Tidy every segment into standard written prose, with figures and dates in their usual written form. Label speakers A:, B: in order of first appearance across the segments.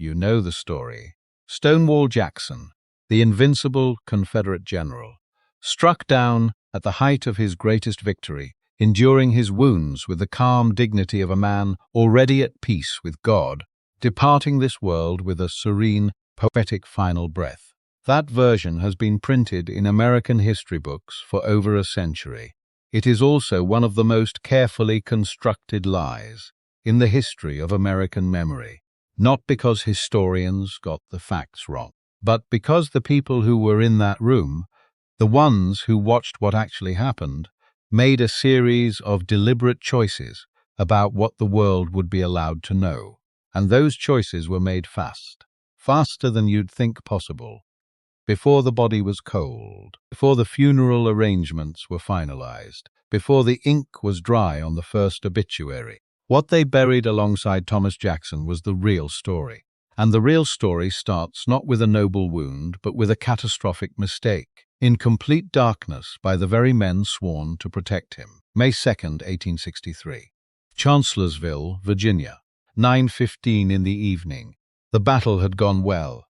A: You know the story. Stonewall Jackson, the invincible Confederate general, struck down at the height of his greatest victory, enduring his wounds with the calm dignity of a man already at peace with God, departing this world with a serene, poetic final breath. That version has been printed in American history books for over a century. It is also one of the most carefully constructed lies in the history of American memory, not because historians got the facts wrong, but because the people who were in that room, the ones who watched what actually happened, made a series of deliberate choices about what the world would be allowed to know. And those choices were made fast, faster than you'd think possible, before the body was cold, before the funeral arrangements were finalized, before the ink was dry on the first obituary. What they buried alongside Thomas Jackson was the real story. And the real story starts not with a noble wound, but with a catastrophic mistake, in complete darkness by the very men sworn to protect him. May 2nd, 1863. Chancellorsville, Virginia. 9:15 in the evening. The battle had gone well.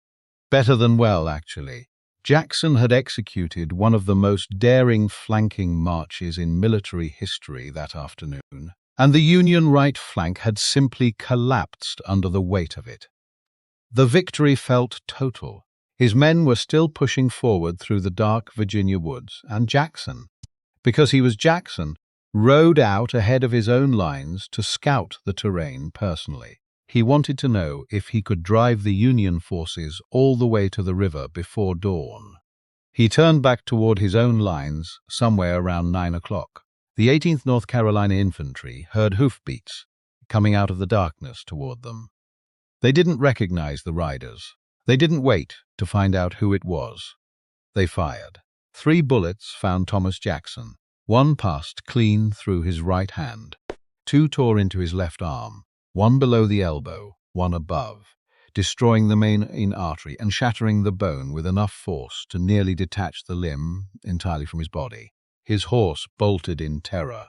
A: Better than well, actually. Jackson had executed one of the most daring flanking marches in military history that afternoon, and the Union right flank had simply collapsed under the weight of it. The victory felt total. His men were still pushing forward through the dark Virginia woods, and Jackson, because he was Jackson, rode out ahead of his own lines to scout the terrain personally. He wanted to know if he could drive the Union forces all the way to the river before dawn. He turned back toward his own lines somewhere around 9 o'clock. The 18th North Carolina Infantry heard hoofbeats coming out of the darkness toward them. They didn't recognize the riders. They didn't wait to find out who it was. They fired. 3 bullets found Thomas Jackson. 1 passed clean through his right hand. 2 tore into his left arm. 1 below the elbow, 1 above, destroying the main artery and shattering the bone with enough force to nearly detach the limb entirely from his body. His horse bolted in terror.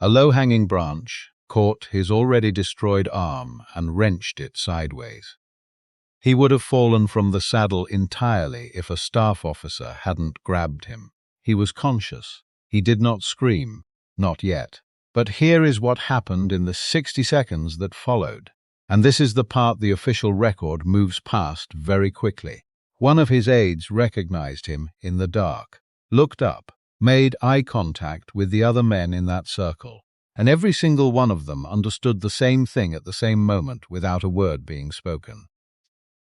A: A low-hanging branch caught his already destroyed arm and wrenched it sideways. He would have fallen from the saddle entirely if a staff officer hadn't grabbed him. He was conscious. He did not scream, not yet. But here is what happened in the 60 seconds that followed. And this is the part the official record moves past very quickly. One of his aides recognized him in the dark, looked up, made eye contact with the other men in that circle, and every single one of them understood the same thing at the same moment without a word being spoken.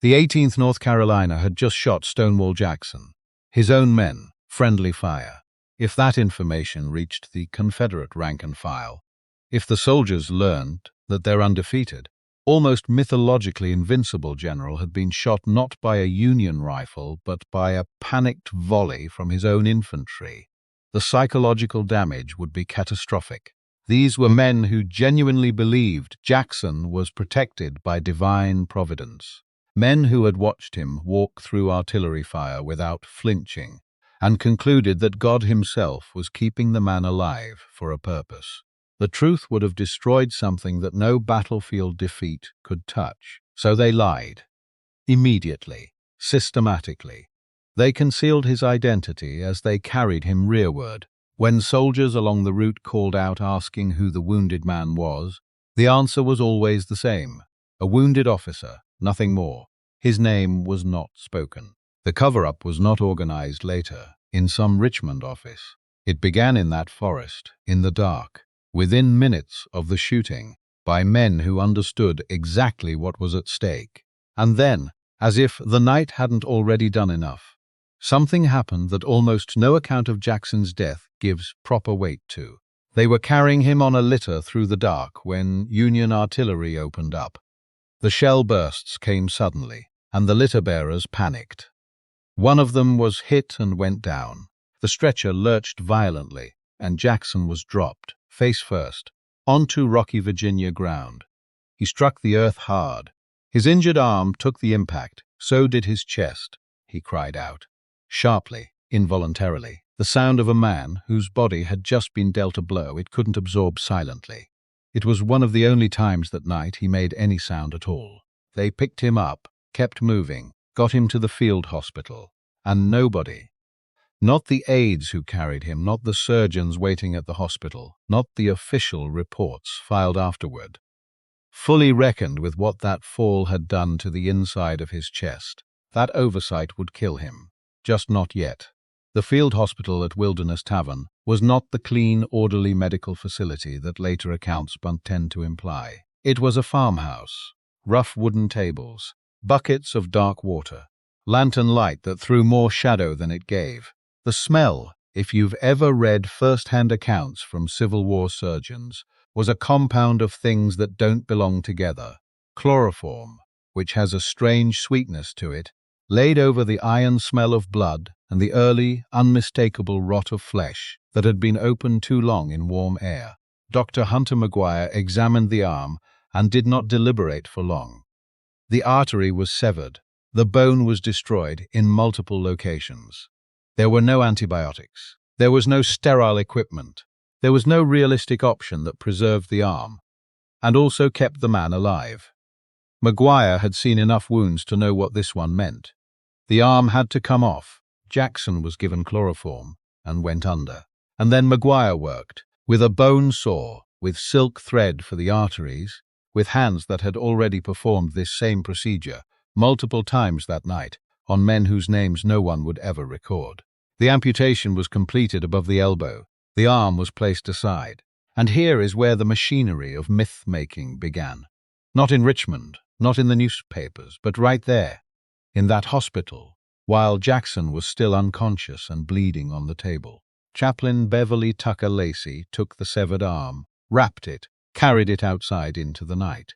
A: The 18th North Carolina had just shot Stonewall Jackson. His own men, friendly fire. If that information reached the Confederate rank and file, if the soldiers learned that their undefeated, almost mythologically invincible general had been shot not by a Union rifle but by a panicked volley from his own infantry, the psychological damage would be catastrophic. These were men who genuinely believed Jackson was protected by divine providence, men who had watched him walk through artillery fire without flinching, and concluded that God himself was keeping the man alive for a purpose. The truth would have destroyed something that no battlefield defeat could touch. So they lied. Immediately, systematically. They concealed his identity as they carried him rearward. When soldiers along the route called out asking who the wounded man was, the answer was always the same. A wounded officer, nothing more. His name was not spoken. The cover-up was not organized later, in some Richmond office. It began in that forest, in the dark, within minutes of the shooting, by men who understood exactly what was at stake. And then, as if the night hadn't already done enough, something happened that almost no account of Jackson's death gives proper weight to. They were carrying him on a litter through the dark when Union artillery opened up. The shell bursts came suddenly, and the litter-bearers panicked. One of them was hit and went down. The stretcher lurched violently, and Jackson was dropped, face first, onto rocky Virginia ground. He struck the earth hard. His injured arm took the impact, so did his chest. He cried out, sharply, involuntarily, the sound of a man whose body had just been dealt a blow it couldn't absorb silently. It was one of the only times that night he made any sound at all. They picked him up, kept moving, got him to the field hospital. And nobody, not the aides who carried him, not the surgeons waiting at the hospital, not the official reports filed afterward, fully reckoned with what that fall had done to the inside of his chest. That oversight would kill him. Just not yet. The field hospital at Wilderness Tavern was not the clean, orderly medical facility that later accounts tend to imply. It was a farmhouse. Rough wooden tables, buckets of dark water, lantern light that threw more shadow than it gave. The smell, if you've ever read first-hand accounts from Civil War surgeons, was a compound of things that don't belong together. Chloroform, which has a strange sweetness to it, laid over the iron smell of blood and the early, unmistakable rot of flesh that had been open too long in warm air. Dr. Hunter Maguire examined the arm and did not deliberate for long. The artery was severed. The bone was destroyed in multiple locations. There were no antibiotics. There was no sterile equipment. There was no realistic option that preserved the arm and also kept the man alive. Maguire had seen enough wounds to know what this one meant. The arm had to come off. Jackson was given chloroform and went under. And then Maguire worked, with a bone saw, with silk thread for the arteries, with hands that had already performed this same procedure multiple times that night on men whose names no one would ever record. The amputation was completed above the elbow. The arm was placed aside. And here is where the machinery of myth-making began. Not in Richmond, not in the newspapers, but right there, in that hospital, while Jackson was still unconscious and bleeding on the table. Chaplain Beverly Tucker Lacey took the severed arm, wrapped it, carried it outside into the night,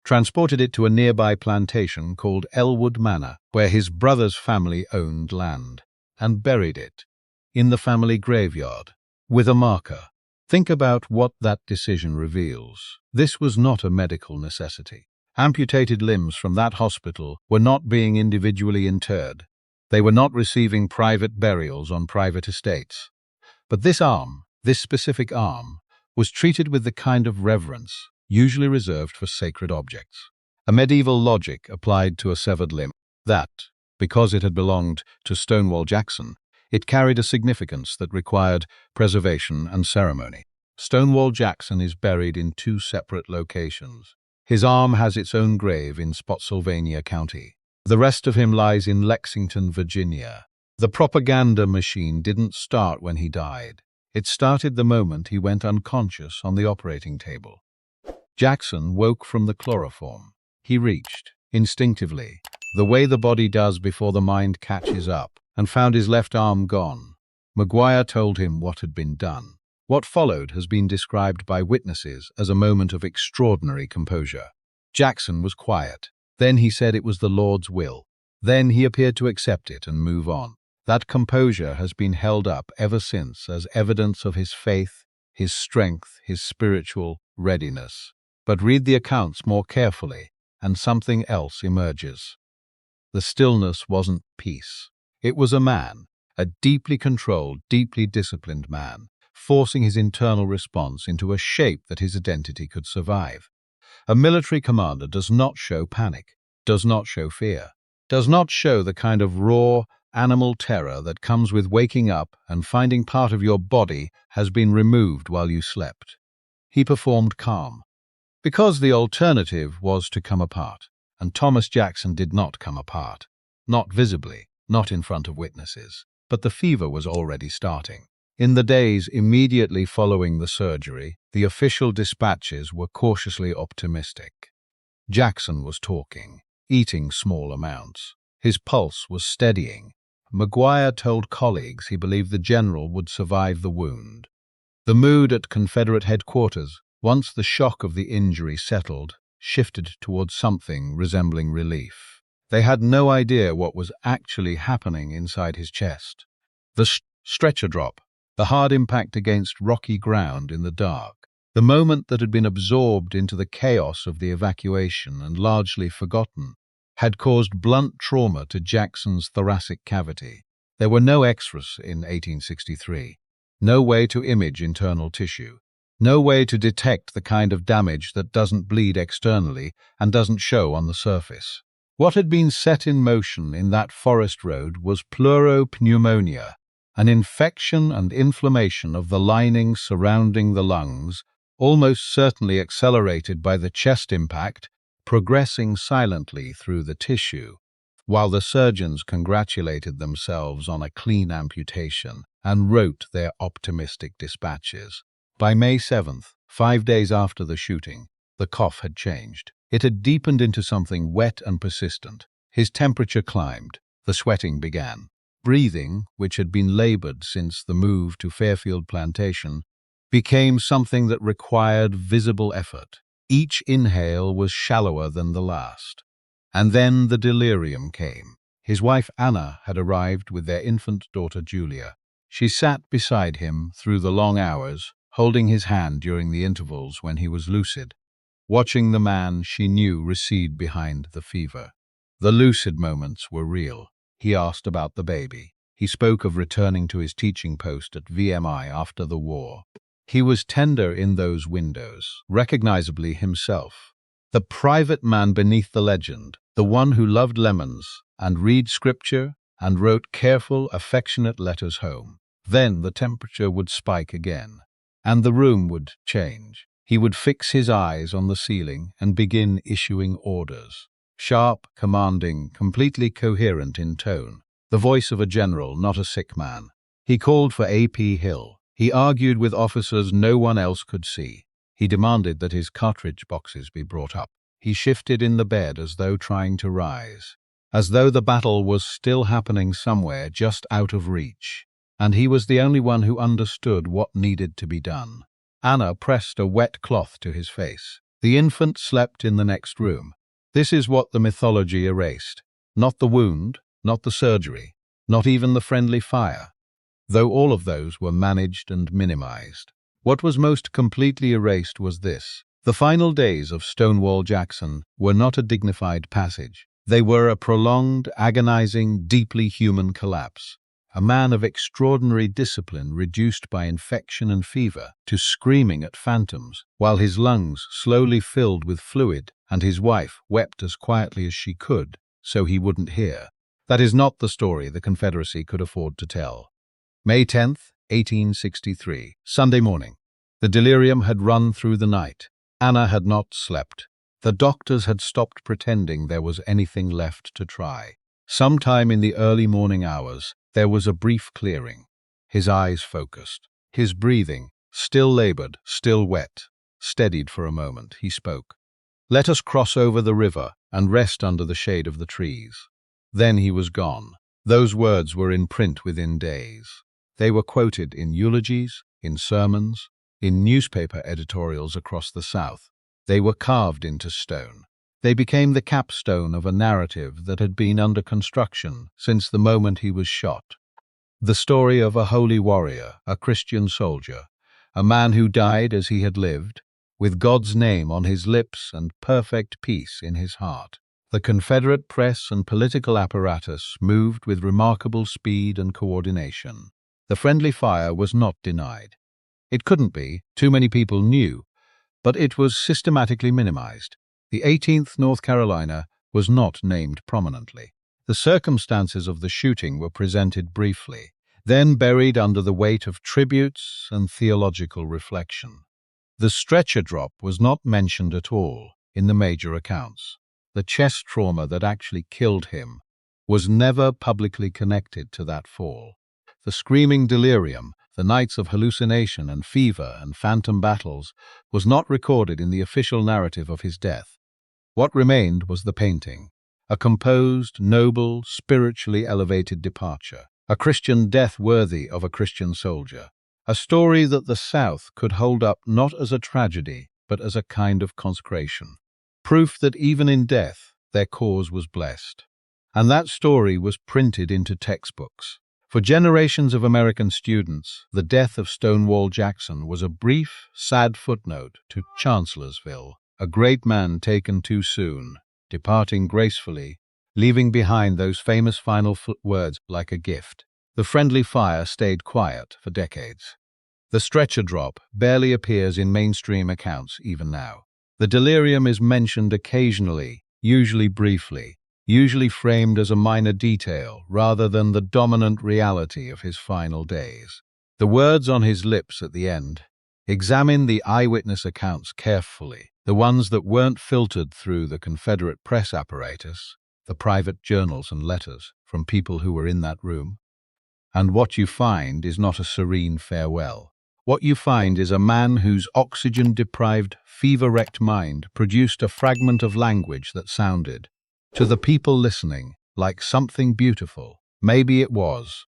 A: transported it to a nearby plantation called Elwood Manor, where his brother's family owned land, and buried it in the family graveyard with a marker. Think about what that decision reveals. This was not a medical necessity. Amputated limbs from that hospital were not being individually interred. They were not receiving private burials on private estates. But this arm, this specific arm, was treated with the kind of reverence usually reserved for sacred objects. A medieval logic applied to a severed limb that, because it had belonged to Stonewall Jackson, it carried a significance that required preservation and ceremony. Stonewall Jackson is buried in two separate locations. His arm has its own grave in Spotsylvania County. The rest of him lies in Lexington, Virginia. The propaganda machine didn't start when he died. It started the moment he went unconscious on the operating table. Jackson woke from the chloroform. He reached, instinctively, the way the body does before the mind catches up, and found his left arm gone. Maguire told him what had been done. What followed has been described by witnesses as a moment of extraordinary composure. Jackson was quiet. Then he said it was the Lord's will. Then he appeared to accept it and move on. That composure has been held up ever since as evidence of his faith, his strength, his spiritual readiness. But read the accounts more carefully, and something else emerges. The stillness wasn't peace. It was a man, a deeply controlled, deeply disciplined man, forcing his internal response into a shape that his identity could survive. A military commander does not show panic, does not show fear, does not show the kind of raw, animal terror that comes with waking up and finding part of your body has been removed while you slept. He performed calm, because the alternative was to come apart, and Thomas Jackson did not come apart. Not visibly, not in front of witnesses, but the fever was already starting. In the days immediately following the surgery, the official dispatches were cautiously optimistic. Jackson was talking, eating small amounts. His pulse was steadying. Maguire told colleagues he believed the general would survive the wound. The mood at Confederate headquarters, once the shock of the injury settled, shifted towards something resembling relief. They had no idea what was actually happening inside his chest. The stretcher drop, the hard impact against rocky ground in the dark, the moment that had been absorbed into the chaos of the evacuation and largely forgotten, had caused blunt trauma to Jackson's thoracic cavity. There were no X-rays in 1863, no way to image internal tissue. No way to detect the kind of damage that doesn't bleed externally and doesn't show on the surface. What had been set in motion in that forest road was pleuropneumonia, an infection and inflammation of the lining surrounding the lungs, almost certainly accelerated by the chest impact, progressing silently through the tissue. While the surgeons congratulated themselves on a clean amputation and wrote their optimistic dispatches. By May 7th, 5 days after the shooting, the cough had changed. It had deepened into something wet and persistent. His temperature climbed. The sweating began. Breathing, which had been labored since the move to Fairfield Plantation, became something that required visible effort. Each inhale was shallower than the last. And then the delirium came. His wife Anna had arrived with their infant daughter Julia. She sat beside him through the long hours, holding his hand during the intervals when he was lucid, watching the man she knew recede behind the fever. The lucid moments were real. He asked about the baby. He spoke of returning to his teaching post at VMI after the war. He was tender in those windows, recognizably himself. The private man beneath the legend, the one who loved lemons and read scripture and wrote careful, affectionate letters home. Then the temperature would spike again, and the room would change. He would fix his eyes on the ceiling and begin issuing orders. Sharp, commanding, completely coherent in tone. The voice of a general, not a sick man. He called for A.P. Hill. He argued with officers no one else could see. He demanded that his cartridge boxes be brought up. He shifted in the bed as though trying to rise, as though the battle was still happening somewhere just out of reach, and he was the only one who understood what needed to be done. Anna pressed a wet cloth to his face. The infant slept in the next room. This is what the mythology erased. Not the wound, not the surgery, not even the friendly fire, though all of those were managed and minimized. What was most completely erased was this. The final days of Stonewall Jackson were not a dignified passage. They were a prolonged, agonizing, deeply human collapse. A man of extraordinary discipline reduced by infection and fever to screaming at phantoms, while his lungs slowly filled with fluid and his wife wept as quietly as she could so he wouldn't hear. That is not the story the Confederacy could afford to tell. May 10th, 1863, Sunday morning. The delirium had run through the night. Anna had not slept. The doctors had stopped pretending there was anything left to try. Sometime in the early morning hours, there was a brief clearing. His eyes focused. His breathing, still labored, still wet, steadied for a moment. He spoke. "Let us cross over the river and rest under the shade of the trees." Then he was gone. Those words were in print within days. They were quoted in eulogies, in sermons, in newspaper editorials across the South. They were carved into stone. They became the capstone of a narrative that had been under construction since the moment he was shot. The story of a holy warrior, a Christian soldier, a man who died as he had lived, with God's name on his lips and perfect peace in his heart. The Confederate press and political apparatus moved with remarkable speed and coordination. The friendly fire was not denied. It couldn't be, too many people knew, but it was systematically minimized. The 18th North Carolina was not named prominently. The circumstances of the shooting were presented briefly, then buried under the weight of tributes and theological reflection. The stretcher drop was not mentioned at all in the major accounts. The chest trauma that actually killed him was never publicly connected to that fall. The screaming delirium, the nights of hallucination and fever and phantom battles, was not recorded in the official narrative of his death. What remained was the painting, a composed, noble, spiritually elevated departure, a Christian death worthy of a Christian soldier, a story that the South could hold up not as a tragedy, but as a kind of consecration, proof that even in death their cause was blessed. And that story was printed into textbooks. For generations of American students, the death of Stonewall Jackson was a brief, sad footnote to Chancellorsville, a great man taken too soon, departing gracefully, leaving behind those famous final words like a gift. The friendly fire stayed quiet for decades. The stretcher drop barely appears in mainstream accounts even now. The delirium is mentioned occasionally, usually briefly, usually framed as a minor detail rather than the dominant reality of his final days. The words on his lips at the end: "Examine the eyewitness accounts carefully, the ones that weren't filtered through the Confederate press apparatus, the private journals and letters from people who were in that room. And what you find is not a serene farewell. What you find is a man whose oxygen-deprived, fever-wrecked mind produced a fragment of language that sounded, to the people listening, like something beautiful. Maybe it was.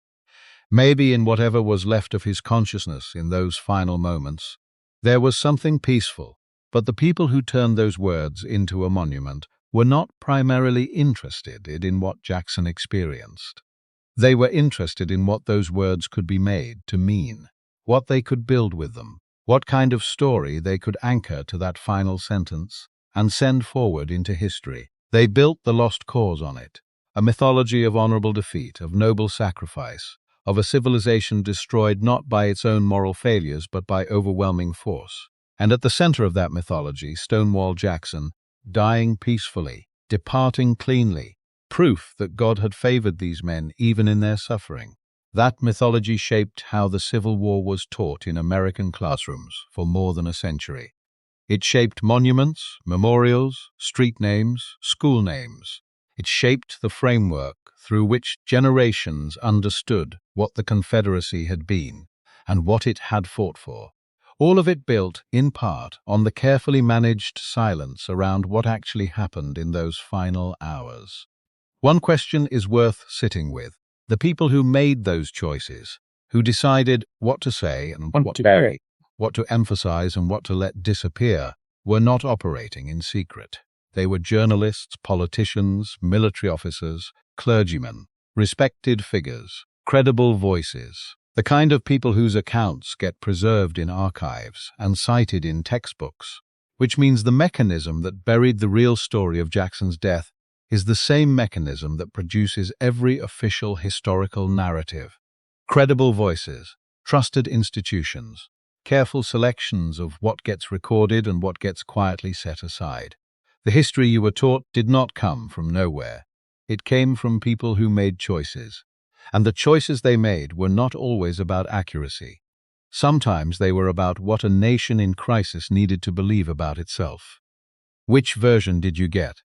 A: Maybe in whatever was left of his consciousness in those final moments, there was something peaceful, but the people who turned those words into a monument were not primarily interested in what Jackson experienced. They were interested in what those words could be made to mean, what they could build with them, what kind of story they could anchor to that final sentence and send forward into history. They built the lost cause on it, a mythology of honorable defeat, of noble sacrifice, of a civilization destroyed not by its own moral failures but by overwhelming force. And at the center of that mythology, Stonewall Jackson, dying peacefully, departing cleanly, proof that God had favored these men even in their suffering. That mythology shaped how the Civil War was taught in American classrooms for more than a century. It shaped monuments, memorials, street names, school names. It shaped the framework through which generations understood what the Confederacy had been and what it had fought for. All of it built, in part, on the carefully managed silence around what actually happened in those final hours. One question is worth sitting with. The people who made those choices, who decided what to say and what to bury, what to emphasize and what to let disappear, were not operating in secret. They were journalists, politicians, military officers, clergymen, respected figures, credible voices, the kind of people whose accounts get preserved in archives and cited in textbooks, which means the mechanism that buried the real story of Jackson's death is the same mechanism that produces every official historical narrative. Credible voices, trusted institutions, careful selections of what gets recorded and what gets quietly set aside. The history you were taught did not come from nowhere. It came from people who made choices. And the choices they made were not always about accuracy. Sometimes they were about what a nation in crisis needed to believe about itself. Which version did you get?